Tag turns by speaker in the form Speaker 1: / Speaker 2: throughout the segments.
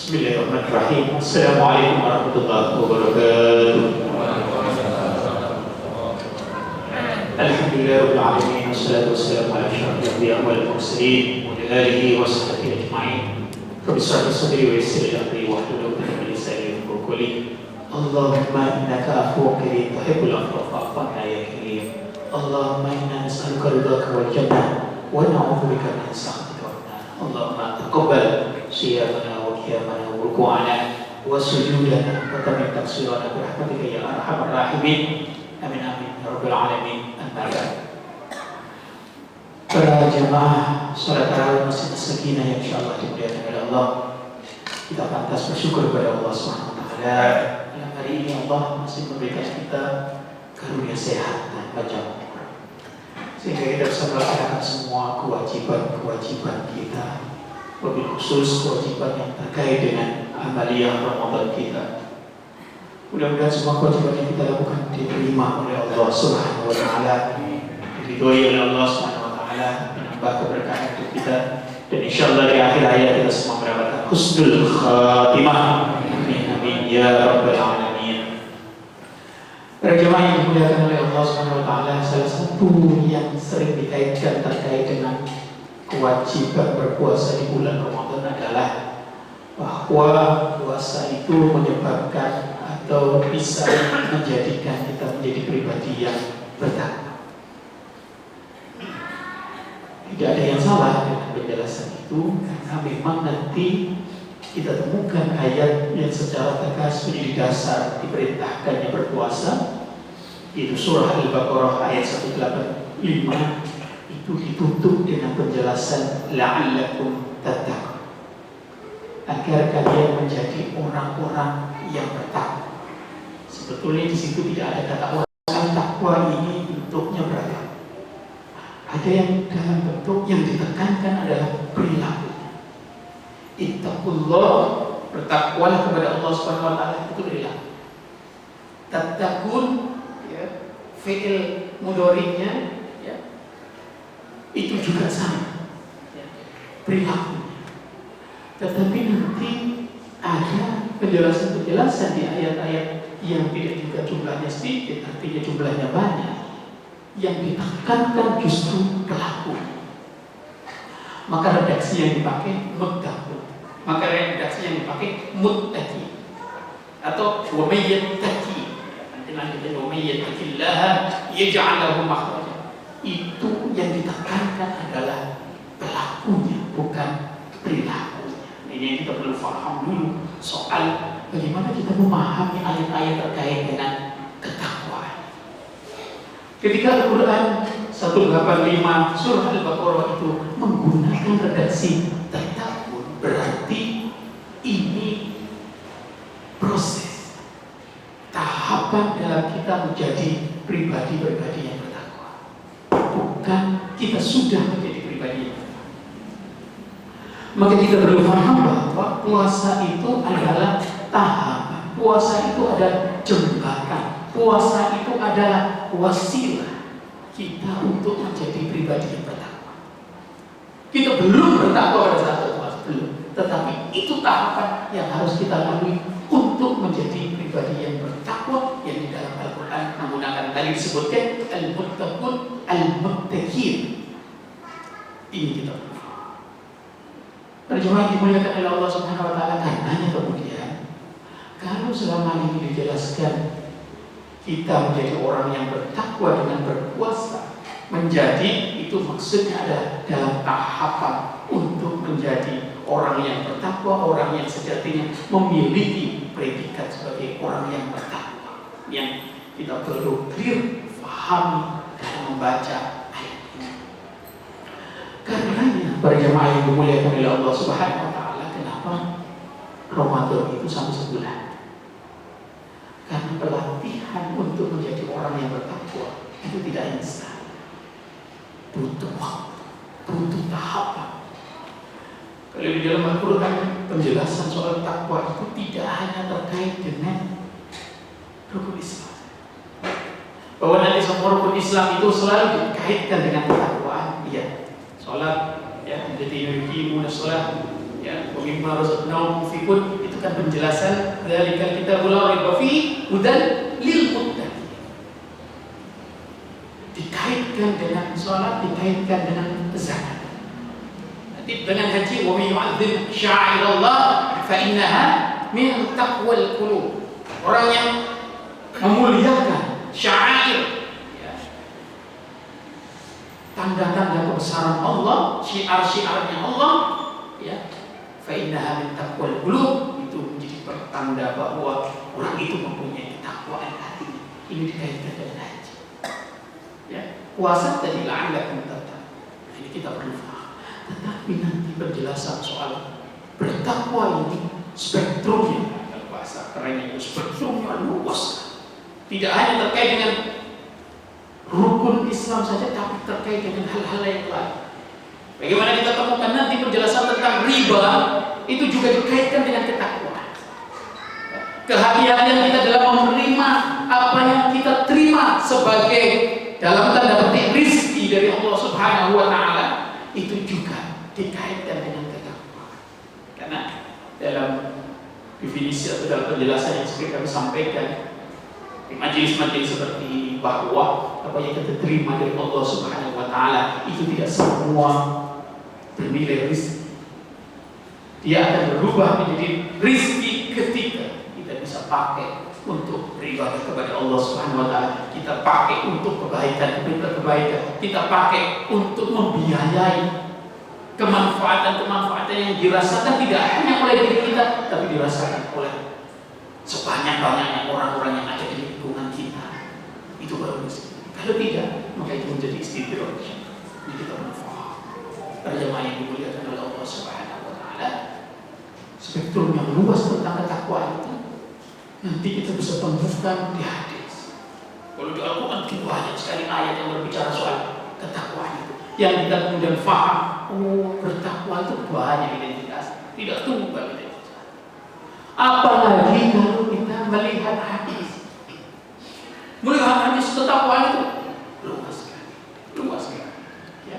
Speaker 1: Bismillahirrahmanirrahim. Assalamualaikum warahmatullahi wabarakatuh. Alhamdulillahirabbil alamin wassalatu wassalamu ala asyrafil anbiya'i wal mursalin wa ala alihi wa sahbihi ajma'in. Rabbi shrah li sadri wa yassir li amri wahlul 'uqdatam min lisani yafqahu qawli. Allahumma innaka afuwwun karim tuhibbul afwa fa'fu 'anna ya karim. Allahumma inna nas'aluka ridhaka wal jannah wa na'udzu bika min sakhatika wan nar. Allahumma taqabbal siyamana wa qiyamana wa ruku'ana wa sujudana wa tamim taqsirana bi rahmatika ya arhamar rahimin. Amin amin ya rabbal alamin. Amma ba'd. Para jemaah salat tarawih Masjid As-Sakinah yang insyaallah dimuliakan oleh Allah, kita pantas bersyukur kepada Allah Subhanahu wa taala yang hari ini Allah masih memberikan kita karunia sehat dan panjang umur, sehingga kita bisa melaksanakan semua kewajiban-kewajiban kita, lebih khusus kewajiban yang terkait dengan amaliyah Ramadan kita. Mudah-mudahan semua kewajiban yang kita lakukan diterima oleh Allah Subhanahu wa taala, diridhoi oleh Allah Subhanahu wa taala, menambah keberkahan untuk kita, dan insyaallah di akhir hayat kita semua mendapatkan husnul khatimah. Amin amin ya rabbal alamin. Para jemaah yang dimuliakan oleh Allah Subhanahu wa taala, salah satu yang sering dikaitkan terkait dengan kewajiban berpuasa di bulan Ramadan adalah bahwa puasa itu menyebabkan atau bisa menjadikan kita menjadi pribadi yang bertakwa. Tidak ada yang salah dengan penjelasan itu, karena memang nanti kita temukan ayat yang secara tegas menjadi dasar diperintahkannya berpuasa, yaitu surah Al-Baqarah ayat 185, itu ditutup dengan penjelasan la'allakum tattaqun, agar kalian menjadi orang-orang yang bertakwa. Sebetulnya di situ tidak ada kata orang. Takwa ini bentuknya beragam. Ada yang dalam bentuk yang ditekankan adalah perilaku. Ittaqullah, bertakwalah kepada Allah Subhanahu wa taala, itu perilaku. Tattaqun, ya, fi'il mudhari'nya, ya, itu juga sama, ya, perilakunya. Tetapi nanti ada penjelasan-penjelasan di ayat-ayat yang tidak juga jumlahnya sedikit, artinya jumlahnya banyak, yang ditekankan justru pelaku. Maka redaksi yang dipakai muttaqun, maka redaksi yang dipakai muttaqi, atau wa may yattaqi, nanti wa may yattaqillaha yaj'al lahu makhraja. Itu yang ditekankan adalah pelakunya, bukan perilakunya. Ini yang kita perlu paham dulu soal bagaimana kita memahami ayat-ayat terkait dengan ketakwaan. Ketika Al-Quran 185 surah Al-Baqarah itu menggunakan redaksi tattaqun, berarti ini proses, tahapan dalam kita menjadi pribadi-pribadi yang bertakwa. Bukan kita sudah menjadi pribadi yang bertakwa. Maka kita perlu paham bahwa puasa itu adalah tahapan, puasa itu adalah jembatan, puasa itu adalah wasilah kita untuk menjadi pribadi yang bertakwa. Kita belum bertakwa pada saat puasa, belum. Tetapi itu tahapan yang harus kita lalui untuk menjadi pribadi yang bertakwa, yang di dalam Al-Quran menggunakan tadi disebutkan al-muttaqun, al-muttaqin. Ini kita perlu. Terjemahan dimuliakan oleh Allah Subhanahu wa taala, karenanya kemudian kalau selama ini dijelaskan kita menjadi orang yang bertakwa dengan berpuasa, menjadi itu maksudnya adalah dalam tahapan untuk menjadi orang yang bertakwa, orang yang sejatinya memiliki predikat sebagai orang yang bertakwa. Yang kita perlu clear, pahami dalam membaca ayat ini. Karenanya para jemaah yang dimuliakan oleh Allah Subhanahu wa taala, kenapa Ramadan itu sampai sebulan? Karena pelatihan untuk menjadi orang yang bertakwa itu tidak instan, butuh waktu, butuh tahapan. Kalau di dalam Al-Quran penjelasan soal takwa itu tidak hanya terkait dengan rukun Islam, bahwa nanti semua rukun Islam itu selalu dikaitkan dengan ketakwaan. Iya, sholat, ya, jadi yuqimuna sholat, Ya, wa mimma razaqnahum yunfiqun, itu kan penjelasan dari kitabul la raiba fihi hudan lil muttaqin. Dikaitkan dengan sholat, dikaitkan dengan zakat. Nanti dengan haji, wa may yu'azzim sya'airallah fa innaha min taqwal qulub. Orang yang memuliakan sya'air, tanda-tanda kebesaran Allah, syiar-syiarnya Allah, ya, fa innaha min taqwal qulub, itu menjadi pertanda bahwa orang itu mempunyai ketakwaan hati. Ini dikaitkan dengan haji. Ya, puasa tadi la'allakum tattaqun. Ini kita perlu paham. Tetapi nanti penjelasan soal bertakwa ini spektrumnya, kalau bahasa kerennya itu spektrumnya luas. Tidak hanya terkait dengan rukun Islam saja, tapi terkait dengan hal-hal yang lain. Bagaimana kita temukan nanti penjelasan tentang riba, itu juga dikaitkan dengan ketakwaan. Kehati-hatian kita dalam menerima apa yang kita terima sebagai dalam tanda petik rizki dari Allah Subhanahu wa Ta'ala, itu juga dikaitkan dengan ketakwaan. Karena dalam definisi atau dalam penjelasan yang sering kami sampaikan di majelis-majelis seperti ini, bahwa apa yang kita terima dari Allah Subhanahu wa Ta'ala itu tidak semua bernilai rizki. Dia akan berubah menjadi rizki ketika kita bisa pakai untuk beribadah kepada Allah Subhanahu wa Ta'ala, kita pakai untuk kebaikan, kita pakai untuk membiayai kemanfaatan-kemanfaatan yang dirasakan tidak hanya oleh diri kita, tapi dirasakan oleh sebanyak-banyaknya orang-orang yang ada di lingkungan kita. Itu baru rizki. Kalau tidak, maka itu menjadi istidraj. Ini kita menfaham. Para jemaah yang dimuliakan oleh Allah Subhanahu wa Ta'ala, spektrum yang luas tentang ketakwaan itu nanti kita bisa temukan di hadis. Kalau di Al-Quran banyak sekali ayat yang berbicara soal ketakwaan itu, yang kita kemudian faham, oh, bertakwa itu banyak identitas, tidak tunggal identitas. Apalagi kalau kita melihat hadis. Melihat hadis ketakwaan itu luas sekali. Ya.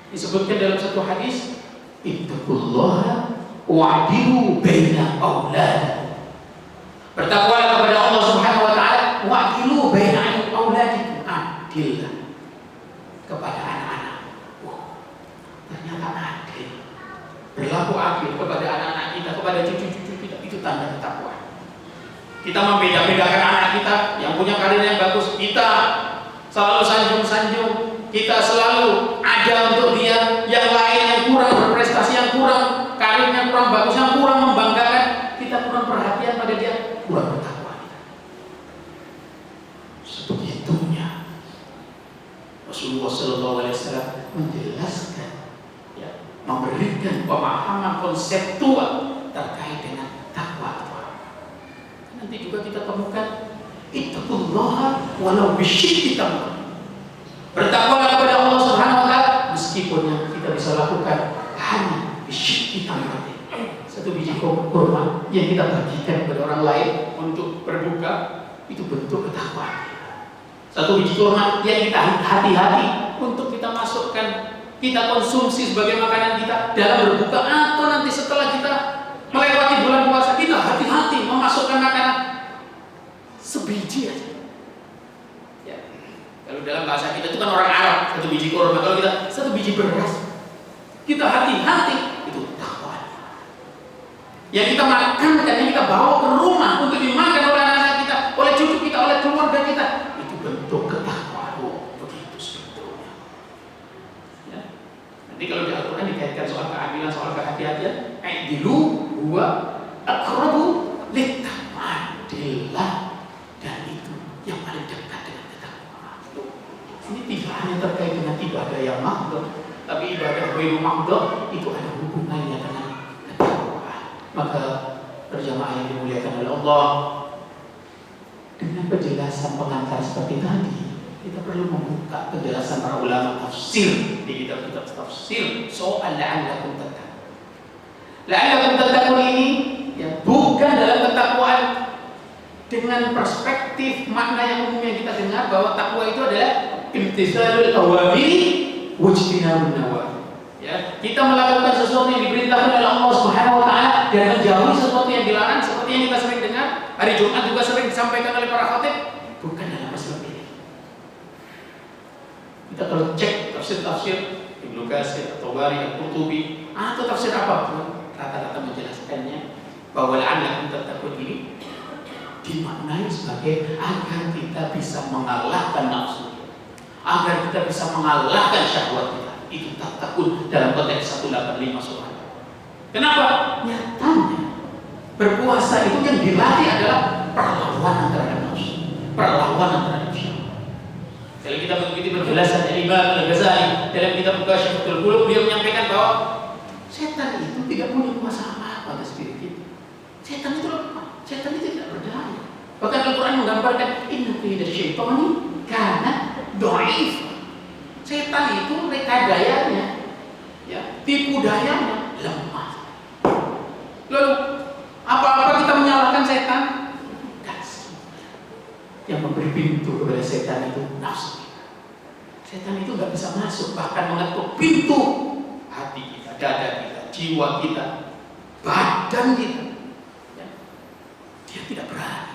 Speaker 1: Disebutkan dalam satu hadis, ittaqullaha wa'dilu baina auladikum. Bertakwalah kepada Allah Subhanahu wa Ta'ala, wa'dilu baina auladikum, adillah kepada anak-anak. Wah, ternyata adil. Berlaku adil kepada anak-anak kita, kepada cucu-cucu kita, itu tanda ketakwaan. Kita membeda-bedakan anak kita yang punya karir yang bagus, kita selalu sanjung-sanjung, kita selalu ada untuk dia. Yang lain yang kurang berprestasi, yang kurang karirnya kurang bagus, yang kurang membanggakan, kita kurang perhatian pada dia, kurang bertakwa. Sebegitunya Rasulullah SAW menjelaskan, ya, memberikan pemahaman konseptual terkait dengan takwa. Nanti juga kita temukan ittaqullaha walau bisyikki tamr. Bertakwalah kepada Allah Subhanahu wa Ta'ala meskipun yang kita bisa lakukan hanya bisyikki tamr, satu biji kurma yang kita bagikan kepada orang lain untuk berbuka, itu bentuk ketakwaan. Satu biji kurma yang kita hati-hati untuk kita masukkan, kita konsumsi sebagai makanan kita dalam berbuka, atau nanti setelah kita melewati bulan puasa, kita hati-hati memasukkan makanan sebiji aja. Ya. Kalau dalam bahasa kita itu kan orang Arab, satu biji kurma. Kalau kita satu biji beras, kita hati-hati, itu takwa. Yang kita makan dan yang kita bawa ke rumah untuk dimakan oleh anak-anak kita, oleh cucu kita, oleh keluarga kita, itu bentuk ketakwaan. Begitu sebetulnya. Ya. Nanti kalau di Al-Quran dikaitkan soal keadilan, soal kehati-hatian, aidilu huwa aqrabu littaqwa, adillah, dan itu yang paling dekat dengan ketakwaan. Ini tidak hanya terkait dengan ibadah yang mahdhah, tapi ibadah ghairu mahdhah itu ada hubungannya dengan ketakwaan. Maka berjamaah yang dimuliakan oleh Allah, dengan penjelasan pengantar seperti tadi, kita perlu membuka penjelasan para ulama tafsir di kitab-kitab tafsir soal la'allakum tattaqun. La'allakum tattaqun ini ya, bukan dalam ketakwaan dengan perspektif makna yang umumnya kita dengar bahwa takwa itu adalah imtithalul awamiri wajtinabun nawahi. Ya, kita melakukan sesuatu yang diperintahkan oleh Allah Subhanahu wa taala dan menjauhi sesuatu yang dilarang, seperti yang kita sering dengar hari Jumat juga sering disampaikan oleh para khatib, bukan dalam masalah ini. Kita kalau cek tafsir-tafsir Ibnu Katsir, At-Tabari, Al-Qurtubi, atau tafsir apapun, rata-rata menjelaskannya bahwa la'allakum tattaqun ini dimaknai sebagai agar kita bisa mengalahkan nafsu, agar kita bisa mengalahkan syahwat kita. Itu tattaqun dalam konteks 185 surah. Kenapa? Nyatanya berpuasa itu yang dilatih adalah perlawanan terhadap nafsu, perlawanan terhadap syahwat. Kalau kita mengikuti penjelasan Imam Al-Ghazali dalam kitab Kasyafatul Qulub, dia menyampaikan bahwa setan itu tidak punya kuasa apa-apa atas diri kita. Setan itu lemah, setan itu tidak berdaya. Bahkan Al-Quran menggambarkan inna kaida syaitani kana dhaif. Setan itu reka dayanya, ya, tipu dayanya lemah. Lalu apa-apa kita menyalahkan setan? Yang memberi pintu kepada setan itu nafsu. Setan itu nggak bisa masuk, bahkan mengetuk pintu hati kita, dada kita, jiwa kita, badan kita. Ya. Dia tidak berani.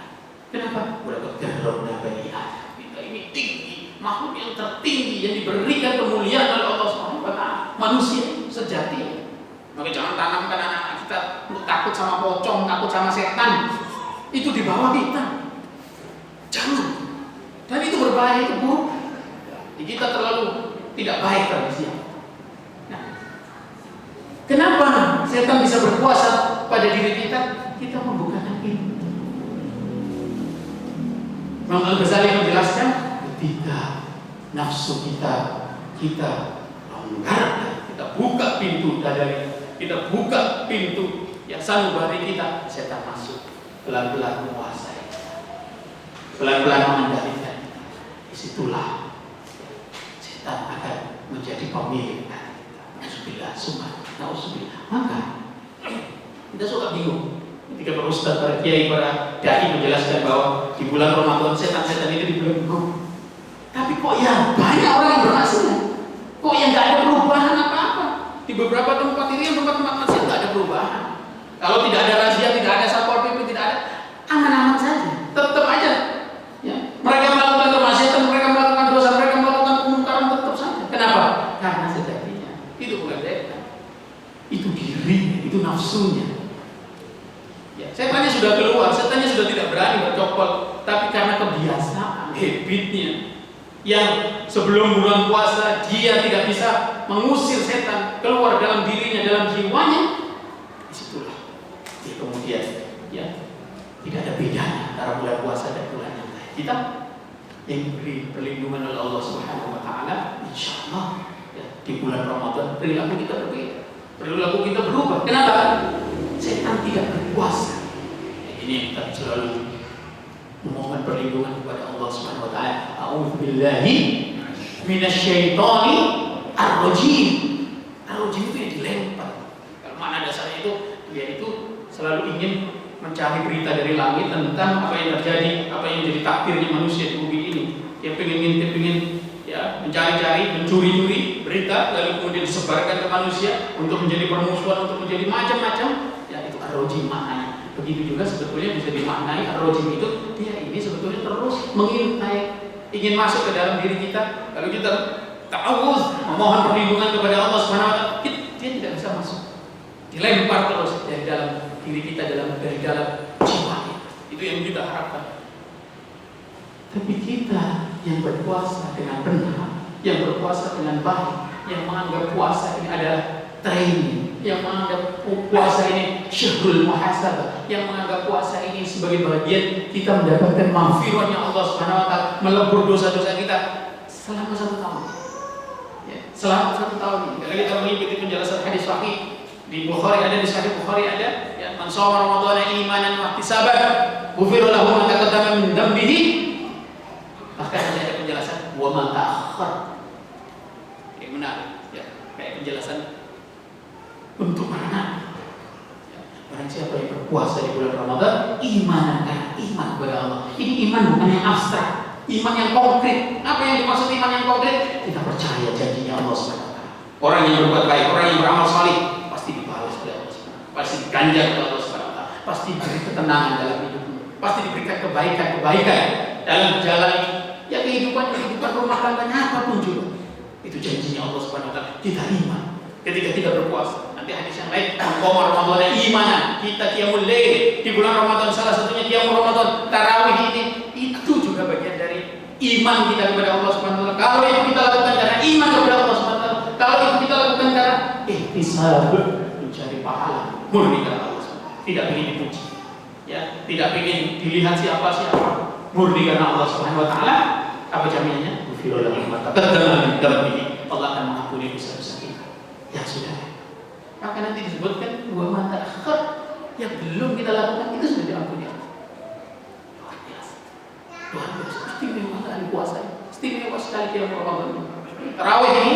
Speaker 1: Kenapa? Udah bergerona bani Adam. Kita ini tinggi, makhluk yang tertinggi yang diberikan kemuliaan oleh Allah SWT. Manusia sejati. Maka jangan tanamkan anak-anak kita untuk takut sama pocong, takut sama setan. Itu di bawah kita. Jangan. Dan itu berbahaya, itu buruk. Kita terlalu tidak baik tradisi. Nah, kenapa setan bisa berkuasa pada diri kita? Kita membukakan pintu. Imam Al-Ghazali menjelaskan, ketika nafsu kita longgarkan, kita buka pintu dari, kita buka pintu yang sanubari kita, setan masuk, pelan-pelan menguasai, pelan-pelan mengendalikan. Disitulah setan akan menjadi pemilik. Nauzubillah, nauzubillah. Maka kita suka bingung ketika para ustaz, para kiai, para dai menjelaskan bahwa di bulan Ramadan setan-setan itu dibelenggu. Tapi kok ya banyak orang yang berhasil, kok yang nggak ada perubahan apa-apa. Di beberapa tempat ini, tempat-tempat masjid nggak ada perubahan. Kalau tidak ada razia, tidak ada satpol pp, tidak ada, aman-aman saja. Tetap aja, ya. Mereka melakukan kemaksiatan, mereka melakukan dosa, mereka melakukan kemungkaran, tetap saja. Kenapa? Karena sejatinya itu bukan setan, itu dirinya, itu nafsunya. Ya, setannya sudah keluar, setannya sudah tidak berani bercokol, tapi karena kebiasaan, habitnya, yang sebelum bulan puasa dia tidak bisa mengusir setan keluar dalam dirinya, dalam jiwanya, disitulah dia kemudian, ya, tidak ada bedanya antara bulan puasa dan bulan yang lain. Kita yang diberi perlindungan oleh Allah Subhanahu Wa Taala, insya Allah, ya, di bulan Ramadan perilaku kita berbeda, perilaku kita berubah. Kenapa? Setan tidak berkuasa. Ini kita selalu memohon perlindungan kepada Allah Subhanahu Wa Taala. A'udzubillahi minasyaitonir rajim. Ar-rajim itu yang dilempar. Kalau mana dasarnya itu, dia itu selalu ingin mencari berita dari langit tentang apa yang terjadi, apa yang jadi takdirnya manusia di bumi ini. Dia pengen ya, mencari-cari, mencuri-curi berita, lalu kemudian disebarkan ke manusia untuk menjadi permusuhan, untuk menjadi macam-macam. Itu ar-rajim maknanya. Begitu juga sebetulnya bisa dimaknai ar-rajim itu, dia ini sebetulnya terus mengintai, ingin masuk ke dalam diri kita. Kalau kita ta'awudz, memohon perlindungan kepada Allah Subhanahu wa taala, dia tidak bisa masuk. Dilempar terus dari dalam diri kita, dari dalam jiwa kita. Itu yang kita harapkan. Tapi kita yang berpuasa dengan benar, yang berpuasa dengan baik, yang menganggap puasa ini adalah training, yang menganggap puasa ini syahrul muhasabah, yang menganggap puasa ini sebagai bagian kita mendapatkan maghfirahnya Allah Subhanahu wa taala, melebur dosa-dosa kita selama 1 tahun. Ya, selama 1 tahun ini. Kalau kita mengikuti penjelasan hadis sahih di Bukhari, ada di Sahih Bukhari ada, ya, man shoma ramadhana imanan wa ihtisaban ghufira lahu ma taqaddama min dhanbihi. Bahkan ada penjelasan wa ma ta'akhkhar. Yang menarik, ya, kayak penjelasan untuk mana? Ya, barang siapa yang berpuasa di bulan Ramadan, iman kepada Allah. Ini iman bukan yang abstrak, iman yang konkret. Apa yang dimaksud iman yang konkret? Kita percaya janjinya Allah SWT. Orang yang berbuat baik, orang yang beramal saleh pasti dibalas oleh Allah SWT, pasti diganjar oleh Allah SWT, pasti diberi ketenangan dalam hidupmu, pasti diberikan kebaikan dalam jalan ya kehidupan rumah tangganya apapun juga. Itu janjinya Allah SWT. Kita iman ketika kita berpuasa. Nanti hadis yang lain, qoma Ramadan imanan, kita qiyamul lail di bulan Ramadan, salah satunya qiyamul Ramadan, tarawih ini itu juga bagian dari iman kita kepada Allah SWT. Kalau itu kita lakukan karena iman kepada Allah SWT, kalau itu kita lakukan karena ihtisab, mencari pahala murni karena Allah SWT, tidak ingin dipuji, ya, tidak ingin dilihat siapa, murni karena Allah SWT. Apa jaminannya? Allah akan mengampuni dosa-dosa kita. Ya sudah. Maka nanti disebutkan dua mata akhir yang belum kita lakukan itu sudah diampuni. Luar biasa. Istimewa sekali puasa. Istimewa sekali dia Ramadan. Tarawih ini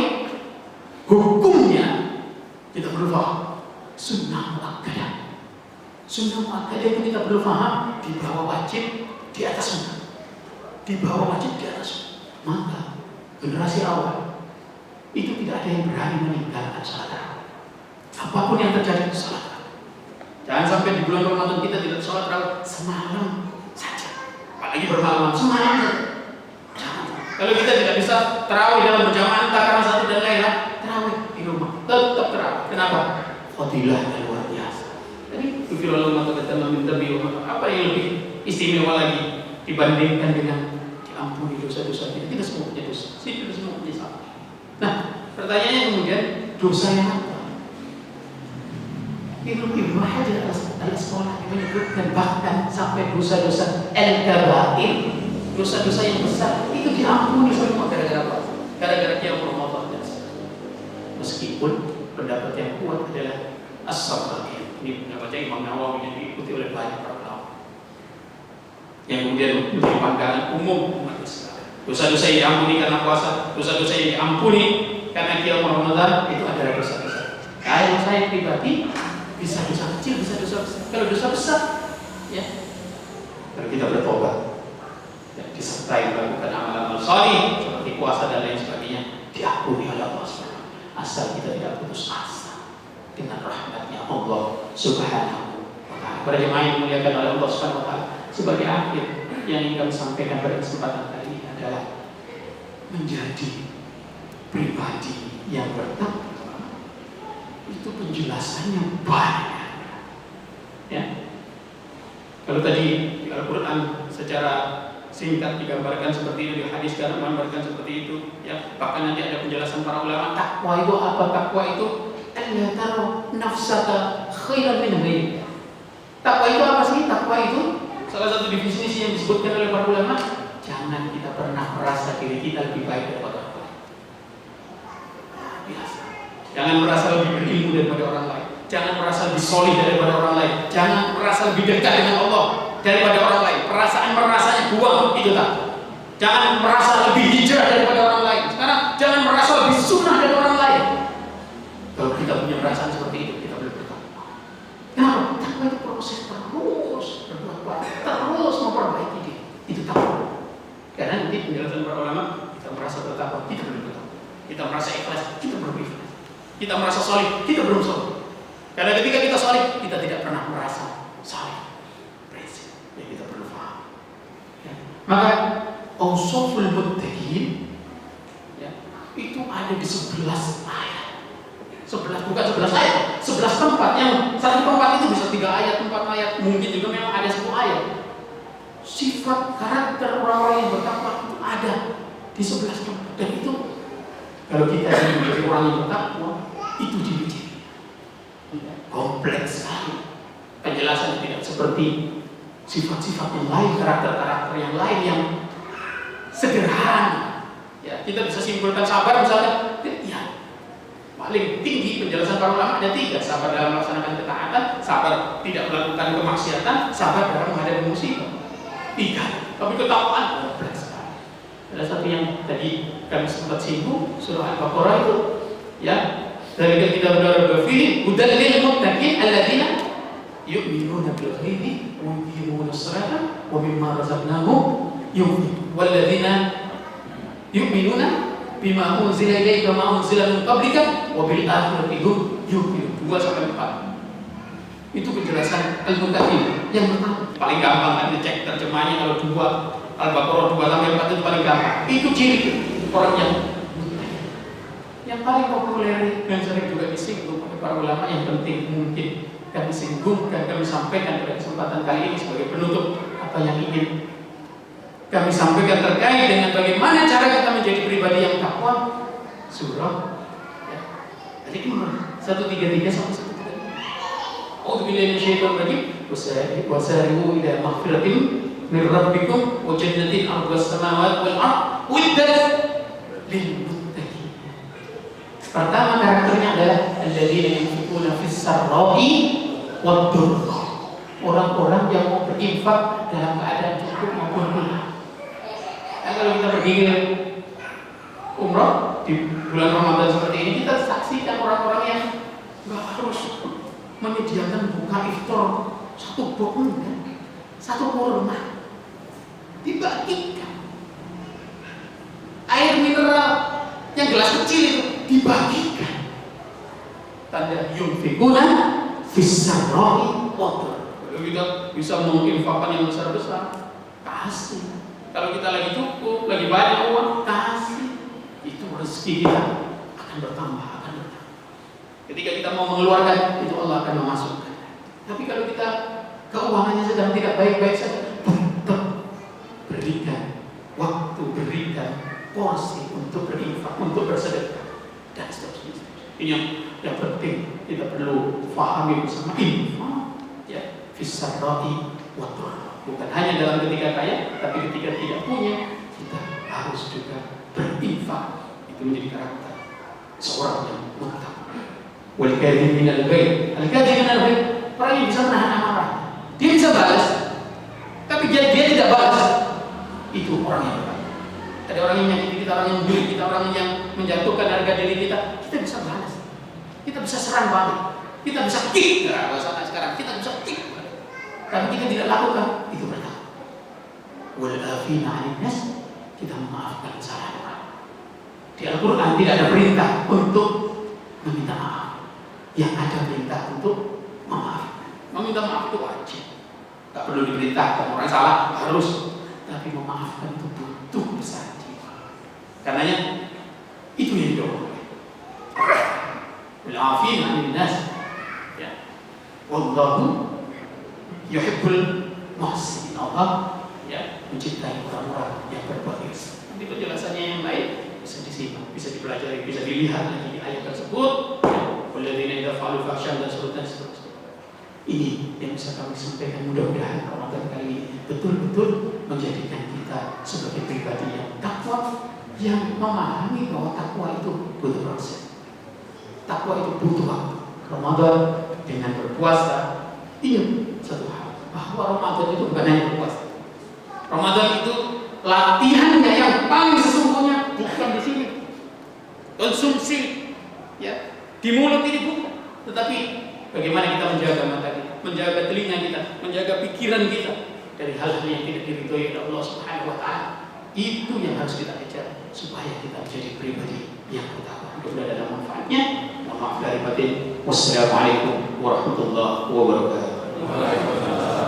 Speaker 1: hukumnya kita perlu paham. Sunnah muakkadah. Sunnah muakkadah itu kita perlu paham di bawah wajib, di atas sunnah. Di bawah wajib, di atas sunnah. Maka generasi awal itu tidak ada yang berani meninggalkan salat. Apapun yang terjadi salat. Jangan sampai di bulan Ramadan kita tidak salat tarawih semalam saja. Apalagi bermalam semalam saja. Jangan. Kalau kita tidak bisa tarawih dalam berjamaah entah karena satu dan lain, tarawih di rumah tetap tarawih. Kenapa? Fadilahnya luar biasa. Jadi kalau mata kita meminta apa yang lebih istimewa lagi dibandingkan dengan diampuni dosa-dosa kita. Kita semua punya dosa. Kita semua punya salah. Nah, pertanyaannya kemudian dosa yang apa? Ibnu Hajar al-Asqalani menyebutkan bahkan sampai dosa-dosa al-kabair, dosa-dosa yang besar itu diampuni semua gara-gara apa? Gara-gara qiyam Ramadan. Meskipun pendapat yang kuat adalah as-sabr. Ini pendapatnya Imam Nawawi yang diikuti oleh banyak para ulama. Yang kemudian menjadi pandangan umum umat Islam. Dosa-dosa yang diampuni karena puasa, dosa-dosa yang diampuni karena qiyam Ramadan itu adalah dosa-dosa. Kalau saya pribadi bisa dosa kecil, bisa dosa besar. Kalau dosa besar, ya, kalau kita bertobat, ya, disertai melakukan amal-amal salih seperti puasa dan lain sebagainya, diampuni oleh Allah SWT. Asal kita tidak putus asa dengan rahmatnya Allah Subhanahu wa Ta'ala. Para jemaah yang dimuliakan oleh Allah Subhanahu wa Ta'ala, sebagai akhir yang ingin kami sampaikan pada kesempatan kali ini adalah menjadi pribadi yang bertakwa. Itu penjelasannya banyak, ya. Kalau tadi di Al-Quran secara singkat digambarkan seperti itu, di hadis kan menggambarkan seperti itu, ya. Bahkan nanti ada penjelasan para ulama. Takwa itu apa? Takwa itu alla tara nafsaka khairan min ghairika. Takwa itu apa sih? Takwa itu salah satu definisi yang disebutkan oleh para ulama. Jangan kita pernah merasa diri kita lebih baik daripada orang lain. Biasa. Jangan merasa lebih berilmu daripada orang lain. Jangan merasa lebih solid daripada orang lain. Jangan merasa lebih dekat dengan Allah daripada orang lain. Merasanya buang, itu tak. Jangan merasa lebih hijrah daripada orang lain. Sekarang jangan merasa lebih sunnah dari orang lain. Kalau kita punya perasaan seperti itu, kita boleh bertakwa. Kenapa? Takwa itu proses terus berbuat baik, terus memperbaiki diri. Itu takwa. Karena nanti penjelasan para ulama, kita merasa bertakwa, kita boleh bertakwa. Kita merasa ikhlas, kita berikhlas. Kita merasa solid, kita belum solid. Karena ketika kita solid, kita tidak pernah merasa solid. Prinsip yang kita perlu paham. Ya. Maka Awsaful Muttaqin, ya, itu ada di 11 ayat. 11 bukan 11 ayat, 11 tempat. Yang satu tempat itu bisa 3 ayat, 4 ayat, mungkin juga memang ada 10 ayat. Sifat karakter orang-orang yang bertakwa itu ada di 11 tempat. Dan itu kalau kita ingin menjadi orang yang bertakwa, itu ciri-ciri kompleks sekali. Penjelasan tidak seperti sifat-sifat yang lain, karakter-karakter yang lain yang sederhana. Ya, kita bisa simpulkan sabar misalnya, ya, paling tinggi penjelasan para ulama ada 3: sabar dalam melaksanakan ketaatan, sabar tidak melakukan kemaksiatan, sabar dalam menghadapi musibah. 3. Tapi ketakwaan kompleks sekali. Ada satu yang tadi kami sempat singgung, surah Al-Baqarah itu, ya. Dari kita berdoa fi hudal lil muttaqin alladzina yu'minuna bil ghaibi wa yuqimuna as-salata wa mimma razaqnahum yunfiqun walladzina yu'minuna bima unzila ilaika ma unzila min qablika wa bil akhirati hum yuqinun. 2-4. Itu penjelasan Al-Muttaqin. Yang pertama, paling gampang kan ngecek terjemahnya kalau 2 Al-Baqarah 2-4 itu paling gampang. Itu ciri orang yang muttaqin. Yang paling populer dan sering juga disinggung oleh para ulama yang penting mungkin kami singgung dan kami sampaikan pada kesempatan kali ini sebagai penutup apa yang ingin kami sampaikan terkait dengan bagaimana cara kita menjadi pribadi yang takwa. Surah Al-Imran 133 sampai 135. A'udzu billahi minasyaitonir rajim. Wasari'u ila maghfiratin min rabbikum wa jannatin 'arduhas samawati wal ardh uiddat lil muttaqin. Pertama karakternya adalah alladzina yunfiquna fis sarra'i wad dharra. Orang-orang yang mau berinfak dalam keadaan cukup maupun kurang. Kalau kita pergi ke umrah di bulan Ramadan seperti ini, kita saksikan orang-orang yang nggak harus menyediakan buka iftar 1 box, 1 kurma, dibagikan. Air mineral yang gelas kecil itu dibagikan. Tanda yunfikuna fis sarra'i wad dharra. Kalau kita bisa menginfakkan yang besar-besar, kasih. Kalau kita lagi cukup, lagi banyak uang, kasih. Itu rezeki kita akan bertambah. Ketika kita mau mengeluarkan, itu Allah akan memasukkan. Tapi kalau kita keuangannya sedang tidak baik-baik saja, tetap berikan waktu, berikan porsi untuk berinfak, untuk bersedekah, dan seterusnya. Ini yang penting kita perlu pahami bersama infak, ya, fisarrati wa dharra. Bukan hanya dalam ketika kaya, tapi ketika tidak punya, kita harus juga berinfak. Itu menjadi karakter seorang yang muttaqi. Wal kadhimin al-ghayb. Al-kadhimin al-ghayb, orang yang bisa menahan amarah. Dia bisa balas, tapi dia tidak balas. Itu orang yang baik. Ada orang yang menyakiti kita, orang yang menjulik kita, orang yang menjatuhkan harga diri kita, kita bisa balas. Kita bisa serang balik. Kita bisa kick. Nah, bahasa sekarang kita bisa kick. Tapi kita tidak lakukan, itu berkata. Wal afina 'anil nas, kita memaafkan kesalahan orang. Di Al-Qur'an tidak ada perintah untuk meminta maaf. Yang ada perintah untuk memaafkan. Meminta maaf itu wajib. Tak perlu diperintahkan, orang salah harus. Tapi memaafkan itu butuh besar jiwa. Karenanya itu yang didorong. Wal afina 'anil nas. Ya. Wallahu yuhibbul muhsinin. Allah ya mencintai orang-orang yang berbuat ihsan. Nanti penjelasannya yang lain bisa disimak, bisa dipelajari, bisa dilihat lagi di ayat tersebut. Walladzina idza fa'alu fahsyan dan seterusnya. Ini yang bisa kami sampaikan. Mudah-mudahan Ramadan kali ini betul-betul menjadikan kita sebagai pribadi yang takwa, yang memahami bahwa takwa itu butuh proses. Takwa itu butuh waktu. Ramadan dengan berpuasa, ingat satu hal, bahwa Ramadan itu bukan hanya berpuasa. Ramadan itu latihannya yang paling sesungguhnya bukan di sini. Konsumsi, ya, di mulut ini bukan, tetapi bagaimana kita menjaga mata kita, menjaga telinga kita, menjaga pikiran kita dari hal-hal yang tidak diridhoi oleh Allah Subhanahu wa taala. Itu yang harus kita kejar supaya kita menjadi pribadi yang bertakwa. Mudah-mudahan ada manfaatnya. Mohon maaf lahir batin. Wassalamualaikum warahmatullahi wabarakatuh.